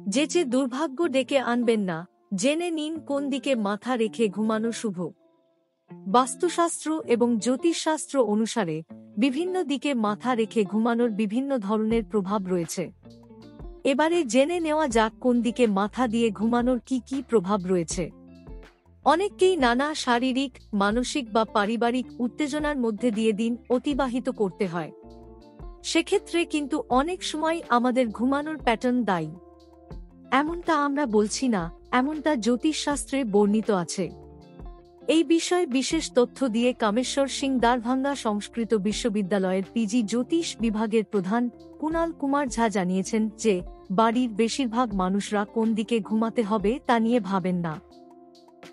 যেচে দুর্ভাগ্য ডেকে আনবেন না, জেনে নিন কোন দিকে মাথা রেখে ঘুমানো শুভ। বাস্তুশাস্ত্র এবং জ্যোতিষশাস্ত্র অনুসারে বিভিন্ন দিকে মাথা রেখে ঘুমানোর বিভিন্ন ধরনের প্রভাব রয়েছে। এবারে জেনে নেওয়া যাক কোন দিকে মাথা দিয়ে ঘুমানোর কি কি প্রভাব রয়েছে। অনেককেই নানা শারীরিক, মানসিক বা পারিবারিক উত্তেজনার মধ্যে দিয়ে দিন অতিবাহিত করতে হয়। সেক্ষেত্রে কিন্তু অনেক সময় আমাদের ঘুমানোর প্যাটার্ন দায়ী। এমনটা আমরা বলছি না, এমনটা জ্যোতিষশাস্ত্রে বর্ণিত আছে। এই বিষয়ে বিশেষ তথ্য দিয়ে কামেশ্বর সিং দ্বারভাঙ্গা সংস্কৃত বিশ্ববিদ্যালয়ের পিজি জ্যোতিষ বিভাগের প্রধান কুণাল কুমার ঝা জানিয়েছেন যে বাড়ির বেশিরভাগ মানুষরা কোন দিকে ঘুমাতে হবে তা নিয়ে ভাবেন না।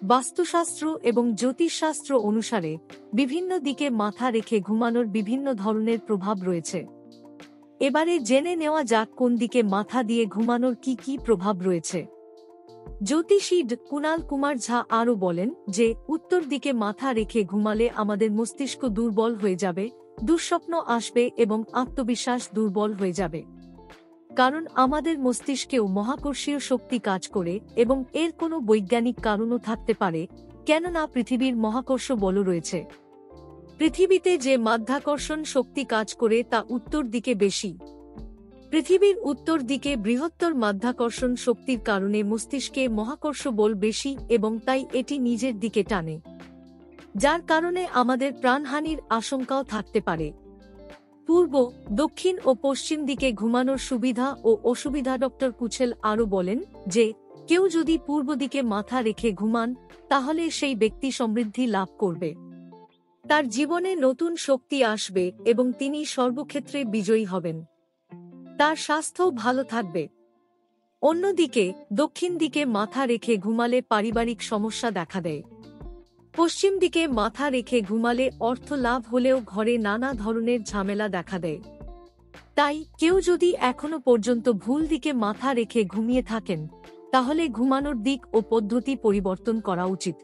বাস্তুশাস্ত্র এবং জ্যোতিষশাস্ত্র অনুসারে বিভিন্ন দিকে মাথা রেখে ঘুমানোর বিভিন্ন ধরনের প্রভাব রয়েছে। এবারে জেনে নেওয়া যাক কোন দিকে মাথা দিয়ে ঘুমানোর কি কি প্রভাব রয়েছে। জ্যোতিষী কুণাল কুমার ঝা আরও বলেন যে উত্তর দিকে মাথা রেখে ঘুমালে আমাদের মস্তিষ্ক দুর্বল হয়ে যাবে, দুঃস্বপ্ন আসবে এবং আত্মবিশ্বাস দুর্বল হয়ে যাবে। কারণ আমাদের মস্তিষ্কেও মহাকর্ষীয় শক্তি কাজ করে এবং এর কোনো বৈজ্ঞানিক কারণও থাকতে পারে, কেননা পৃথিবীর মহাকর্ষ বল রয়েছে। পৃথিবীতে যে মাধ্যাকর্ষণ শক্তি কাজ করে তা উত্তর দিকে বেশি। পৃথিবীর উত্তর দিকে বৃহত্তর মাধ্যাকর্ষণ শক্তির কারণে মস্তিষ্কে মহাকর্ষ বল বেশি এবং তাই এটি নিজের দিকে টানে, যার কারণে আমাদের প্রাণহানির আশঙ্কাও থাকতে পারে। পূর্ব, দক্ষিণ ও পশ্চিম দিকে ঘুমানোর সুবিধা ও অসুবিধা ডক্টর কুছেল আরও বলেন যে কেউ যদি পূর্ব দিকে মাথা রেখে ঘুমান তাহলে সেই ব্যক্তি সমৃদ্ধি লাভ করবে, তার জীবনে নতুন শক্তি আসবে এবং তিনি সর্বক্ষেত্রে বিজয়ী হবেন। তার স্বাস্থ্যও ভালো থাকবে। অন্যদিকে দক্ষিণ দিকে মাথা রেখে ঘুমালে পারিবারিক সমস্যা দেখা দেয়। পশ্চিম দিকে মাথা রেখে ঘুমালে অর্থ লাভ হলেও ঘরে নানা ধরনের ঝামেলা দেখা দেয়। তাই কেউ যদি এখনো পর্যন্ত ভুল দিকে মাথা রেখে ঘুমিয়ে থাকেন তাহলে ঘুমানোর দিক ও পদ্ধতি পরিবর্তন করা উচিত।